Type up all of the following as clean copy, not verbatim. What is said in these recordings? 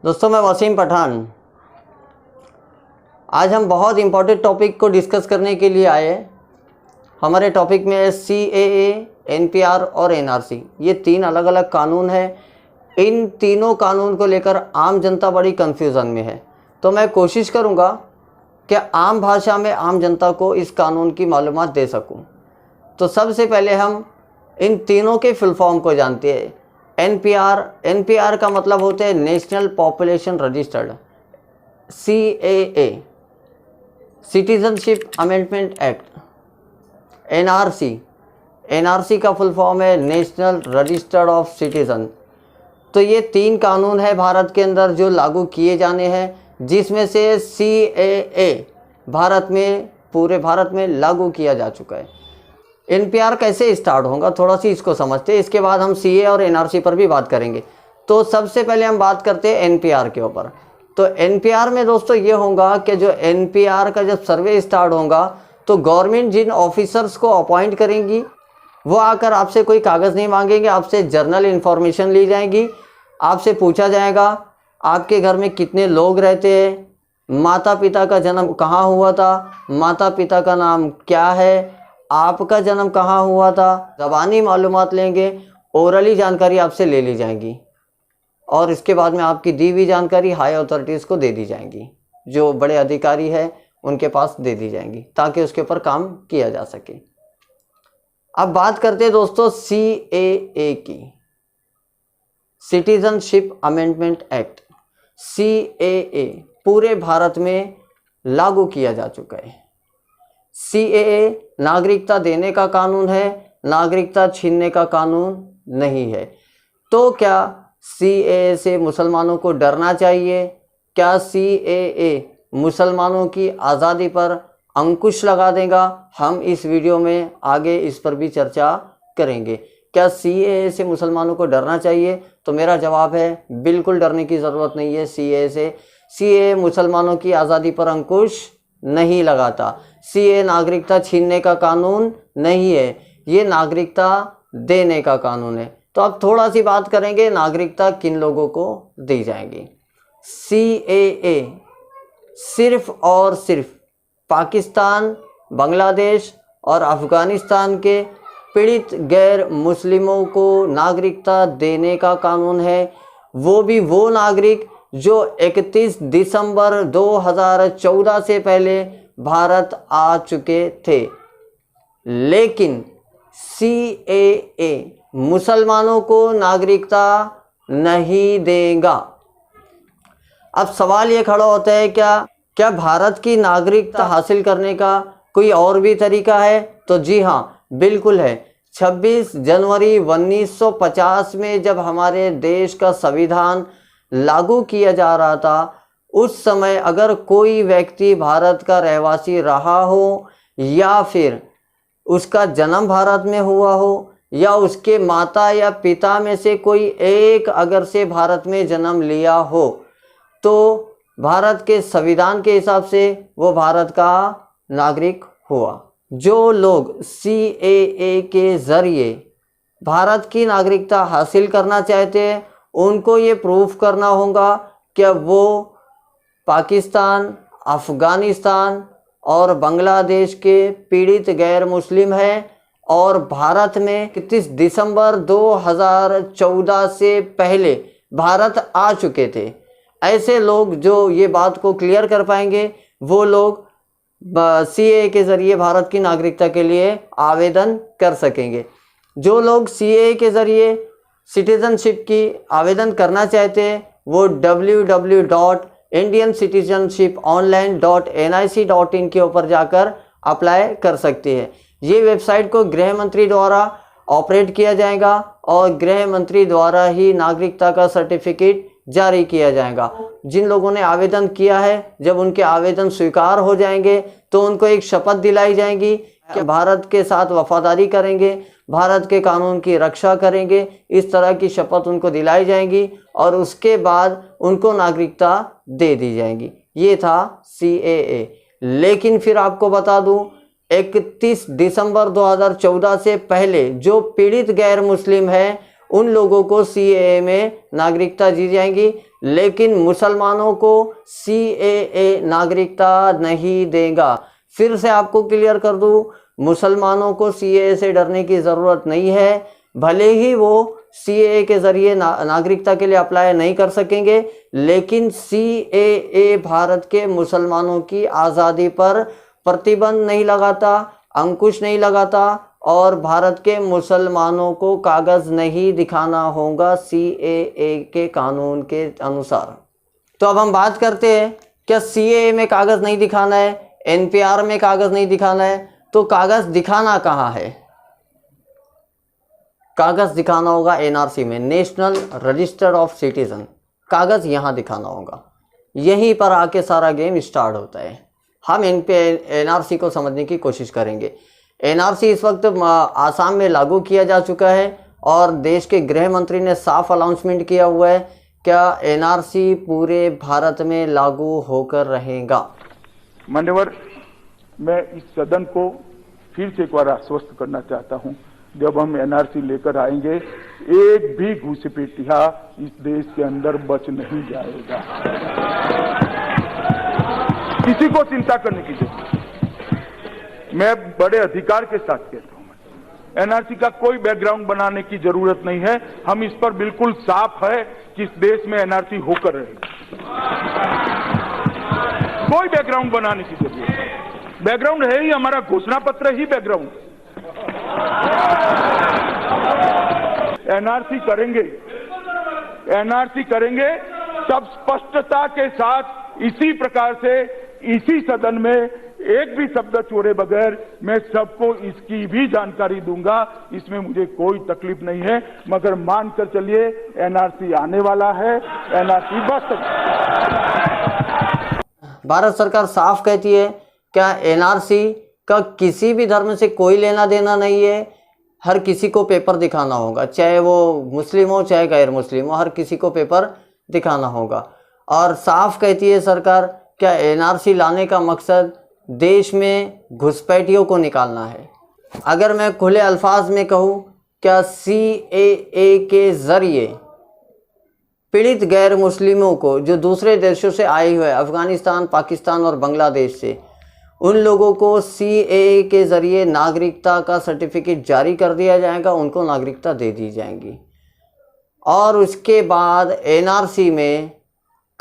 दोस्तों, मैं वसीम पठान। आज हम बहुत इम्पोर्टेंट टॉपिक को डिस्कस करने के लिए आए। हमारे टॉपिक में CAA, NPR और NRC, ये तीन अलग अलग कानून हैं। इन तीनों कानून को लेकर आम जनता बड़ी कन्फ्यूज़न में है, तो मैं कोशिश करूँगा कि आम भाषा में आम जनता को इस कानून की मालूमात दे सकूँ। तो सबसे पहले हम इन तीनों के फुल फॉर्म को जानते हैं। NPR का मतलब होता है national population registered. CAA citizenship amendment act. NRC का फुल फॉर्म है नेशनल रजिस्टर्ड ऑफ सिटीजन। तो ये तीन कानून है भारत के अंदर जो लागू किए जाने हैं, जिसमें से CAA पूरे भारत में लागू किया जा चुका है। NPR कैसे स्टार्ट होगा, थोड़ा सी इसको समझते हैं। इसके बाद हम CAA और NRC पर भी बात करेंगे। तो सबसे पहले हम बात करते हैं NPR के ऊपर। तो NPR में दोस्तों ये होगा कि जो NPR का जब सर्वे स्टार्ट होगा तो गवर्नमेंट जिन ऑफिसर्स को अपॉइंट करेंगी वो आकर आपसे कोई कागज़ नहीं मांगेंगे, आपसे जर्नल इन्फॉर्मेशन ली जाएगी। आपसे पूछा जाएगा आपके घर में कितने लोग रहते हैं, माता पिता का जन्म कहाँ हुआ था, माता पिता का नाम क्या है, आपका जन्म कहाँ हुआ था, ज़बानी मालूमात लेंगे, ओरली जानकारी आपसे ले ली जाएगी और इसके बाद में आपकी दी हुई जानकारी हाई अथॉरिटीज़ को दे दी जाएंगी, जो बड़े अधिकारी हैं उनके पास दे दी जाएंगी ताकि उसके ऊपर काम किया जा सके। अब बात करते हैं दोस्तों CAA की, सिटीजनशिप अमेंडमेंट एक्ट। CAA पूरे भारत में लागू किया जा चुका है। CAA नागरिकता देने का कानून है, नागरिकता छीनने का कानून नहीं है। तो क्या CAA से मुसलमानों को डरना चाहिए? क्या CAA मुसलमानों की आज़ादी पर अंकुश लगा देगा? हम इस वीडियो में आगे इस पर भी चर्चा करेंगे। क्या CAA से मुसलमानों को डरना चाहिए? तो मेरा जवाब है बिल्कुल डरने की ज़रूरत नहीं है CAA से। CAA मुसलमानों की आज़ादी पर अंकुश नहीं लगाता। CAA नागरिकता छीनने का कानून नहीं है, ये नागरिकता देने का कानून है। तो अब थोड़ा सी बात करेंगे नागरिकता किन लोगों को दी जाएगी। CAA सिर्फ और सिर्फ पाकिस्तान, बांग्लादेश और अफ़गानिस्तान के पीड़ित गैर मुस्लिमों को नागरिकता देने का कानून है। वो भी वो नागरिक जो 31 दिसंबर 2014 से पहले भारत आ चुके थे। लेकिन CAA मुसलमानों को नागरिकता नहीं देगा। अब सवाल ये खड़ा होता है क्या भारत की नागरिकता हासिल करने का कोई और भी तरीका है? तो जी हाँ, बिल्कुल है। 26 जनवरी 1950 में जब हमारे देश का संविधान लागू किया जा रहा था, उस समय अगर कोई व्यक्ति भारत का रहवासी रहा हो या फिर उसका जन्म भारत में हुआ हो या उसके माता या पिता में से कोई एक अगर से भारत में जन्म लिया हो, तो भारत के संविधान के हिसाब से वो भारत का नागरिक हुआ। जो लोग CAA के ज़रिए भारत की नागरिकता हासिल करना चाहते हैं, उनको ये प्रूफ करना होगा कि वो पाकिस्तान, अफ़गानिस्तान और बांग्लादेश के पीड़ित गैर मुस्लिम हैं और भारत में 31 दिसंबर 2014 से पहले भारत आ चुके थे। ऐसे लोग जो ये बात को क्लियर कर पाएंगे वो लोग CAA के ज़रिए भारत की नागरिकता के लिए आवेदन कर सकेंगे। जो लोग CAA के ज़रिए सिटीज़नशिप की आवेदन करना चाहते हैं वो www.indiancitizenshiponline.nic.in के ऊपर जाकर अप्लाई कर सकते हैं। ये वेबसाइट को गृह मंत्री द्वारा ऑपरेट किया जाएगा और गृह मंत्री द्वारा ही नागरिकता का सर्टिफिकेट जारी किया जाएगा। जिन लोगों ने आवेदन किया है, जब उनके आवेदन स्वीकार हो जाएंगे तो उनको एक शपथ दिलाई जाएगी कि भारत के साथ वफादारी करेंगे, भारत के कानून की रक्षा करेंगे। इस तरह की शपथ उनको दिलाई जाएगी और उसके बाद उनको नागरिकता दे दी जाएगी। ये था CAA। लेकिन फिर आपको बता दूं, 31 दिसंबर 2014 से पहले जो पीड़ित गैर मुस्लिम हैं उन लोगों को सीएए में नागरिकता दी जाएगी, लेकिन मुसलमानों को सीएए नागरिकता नहीं देगा। फिर से आपको क्लियर कर दूं, मुसलमानों को सीएए से डरने की ज़रूरत नहीं है। भले ही वो सीएए के ज़रिए नागरिकता के लिए अप्लाई नहीं कर सकेंगे, लेकिन सीएए भारत के मुसलमानों की आज़ादी पर प्रतिबंध नहीं लगाता, अंकुश नहीं लगाता, और भारत के मुसलमानों को कागज़ नहीं दिखाना होगा सीएए के कानून के अनुसार। तो अब हम बात करते हैं, क्या सीएए में कागज़ नहीं दिखाना है, एनपीआर में कागज़ नहीं दिखाना है, तो कागज़ दिखाना कहाँ है? कागज़ दिखाना होगा एनआरसी में, नेशनल रजिस्टर ऑफ सिटीजन। कागज़ यहाँ दिखाना होगा। यहीं पर आके सारा गेम स्टार्ट होता है। हम एनआरसी को समझने की कोशिश करेंगे। एनआरसी इस वक्त आसाम में लागू किया जा चुका है और देश के गृह मंत्री ने साफ अनाउंसमेंट किया हुआ है, क्या एनआरसी पूरे भारत में लागू होकर रहेगा। मान्यवर, मैं इस सदन को फिर से एक बार आश्वस्त करना चाहता हूं, जब हम एनआरसी लेकर आएंगे, एक भी घुसपैठिया इस देश के अंदर बच नहीं जाएगा। किसी को चिंता करने की जरूरत नहीं। मैं बड़े अधिकार के साथ कहता हूं, एनआरसी का कोई बैकग्राउंड बनाने की जरूरत नहीं है। हम इस पर बिल्कुल साफ है कि इस देश में एनआरसी होकर रहेगा। कोई बैकग्राउंड बनाने की जरूरत नहीं। बैकग्राउंड है ही हमारा घोषणा पत्र ही बैकग्राउंड। एनआरसी करेंगे, एनआरसी करेंगे, सब स्पष्टता के साथ इसी प्रकार से इसी सदन में एक भी शब्द छोड़े बगैर मैं सबको इसकी भी जानकारी दूंगा। इसमें मुझे कोई तकलीफ नहीं है, मगर मानकर चलिए एनआरसी आने वाला है, एनआरसी बस। भारत सरकार साफ कहती है, क्या एनआरसी का किसी भी धर्म से कोई लेना देना नहीं है। हर किसी को पेपर दिखाना होगा, चाहे वो मुस्लिम हो चाहे गैर मुस्लिम हो, हर किसी को पेपर दिखाना होगा। और साफ कहती है सरकार, क्या एनआरसी लाने का मकसद देश में घुसपैठियों को निकालना है। अगर मैं खुले अल्फाज में कहूँ, क्या सीएए के ज़रिए पीड़ित गैर मुस्लिमों को, जो दूसरे देशों से आए हुए, अफ़गानिस्तान, पाकिस्तान और बांग्लादेश से, उन लोगों को सीएए के ज़रिए नागरिकता का सर्टिफिकेट जारी कर दिया जाएगा, उनको नागरिकता दे दी जाएगी। और उसके बाद एनआरसी में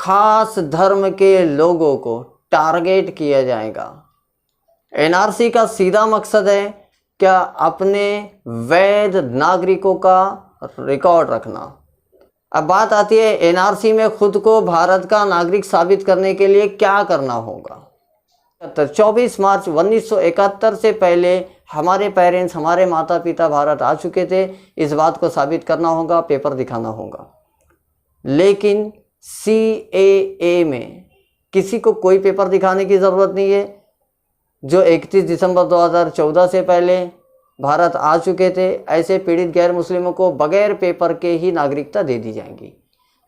खास धर्म के लोगों को टारगेट किया जाएगा। एनआरसी का सीधा मकसद है क्या, अपने वैध नागरिकों का रिकॉर्ड रखना। अब बात आती है एनआरसी में खुद को भारत का नागरिक साबित करने के लिए क्या करना होगा। 24 मार्च 1971 से पहले हमारे पेरेंट्स, हमारे माता पिता भारत आ चुके थे। इस बात को साबित करना होगा, पेपर दिखाना होगा। लेकिन सीएए में किसी को कोई पेपर दिखाने की ज़रूरत नहीं है। जो 31 दिसंबर 2014 से पहले भारत आ चुके थे, ऐसे पीड़ित गैर मुस्लिमों को बगैर पेपर के ही नागरिकता दे दी जाएगी।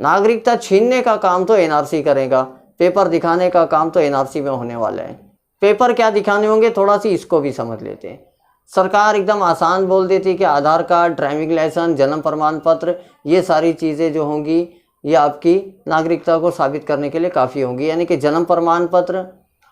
नागरिकता छीनने का काम तो एनआरसी करेगा, पेपर दिखाने का काम तो एनआरसी में होने वाला है। पेपर क्या दिखाने होंगे, थोड़ा सी इसको भी समझ लेते हैं। सरकार एकदम आसान बोल देती है कि आधार कार्ड, ड्राइविंग लाइसेंस, जन्म प्रमाण पत्र, ये सारी चीज़ें जो होंगी ये आपकी नागरिकता को साबित करने के लिए काफ़ी होंगी। यानी कि जन्म प्रमाण पत्र,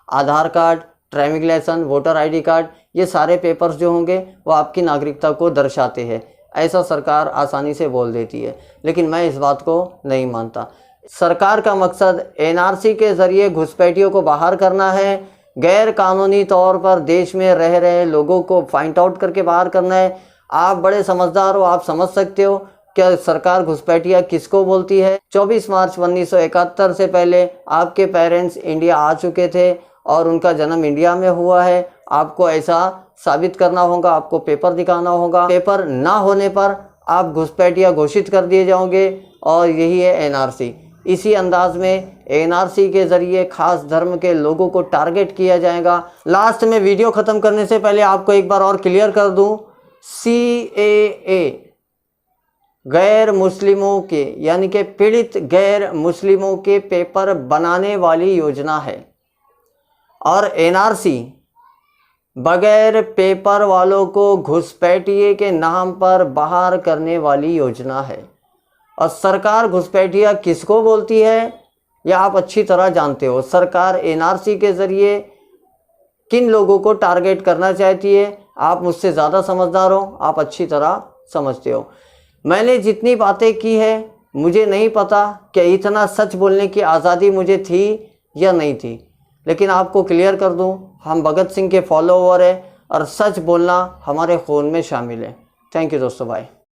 Aadhaar card, driving licence, voter ID card, ये सारे पेपर्स जो होंगे वो आपकी नागरिकता को दर्शाते हैं। ऐसा सरकार आसानी से बोल देती है, लेकिन मैं इस बात को नहीं मानता। सरकार का मकसद एनआरसी के ज़रिए घुसपैठियों को बाहर करना है, गैर कानूनी तौर पर देश में रह रहे लोगों को फाइंड आउट करके बाहर करना है। आप बड़े समझदार हो, आप समझ सकते हो क्या सरकार घुसपैठिया किसको बोलती है। 24 मार्च 1971 से पहले आपके पेरेंट्स इंडिया आ चुके थे और उनका जन्म इंडिया में हुआ है। आपको ऐसा साबित करना होगा, आपको पेपर दिखाना होगा। पेपर ना होने पर आप घुसपैठिया घोषित कर दिए जाओगे और यही है एनआरसी। इसी अंदाज में एनआरसी के ज़रिए खास धर्म के लोगों को टारगेट किया जाएगा। लास्ट में वीडियो ख़त्म करने से पहले आपको एक बार और क्लियर कर दूं, सीएए गैर मुस्लिमों के, यानी कि पीड़ित गैर मुस्लिमों के पेपर बनाने वाली योजना है और एनआरसी बगैर पेपर वालों को घुसपैठिए के नाम पर बाहर करने वाली योजना है। और सरकार घुसपैठिया किसको बोलती है यह आप अच्छी तरह जानते हो। सरकार एनआरसी के ज़रिए किन लोगों को टारगेट करना चाहती है आप मुझसे ज़्यादा समझदार हो, आप अच्छी तरह समझते हो। मैंने जितनी बातें की है मुझे नहीं पता कि इतना सच बोलने की आज़ादी मुझे थी या नहीं थी, लेकिन आपको क्लियर कर दूं, हम भगत सिंह के फॉलोवर हैं और सच बोलना हमारे खून में शामिल है। थैंक यू दोस्तों, बाय।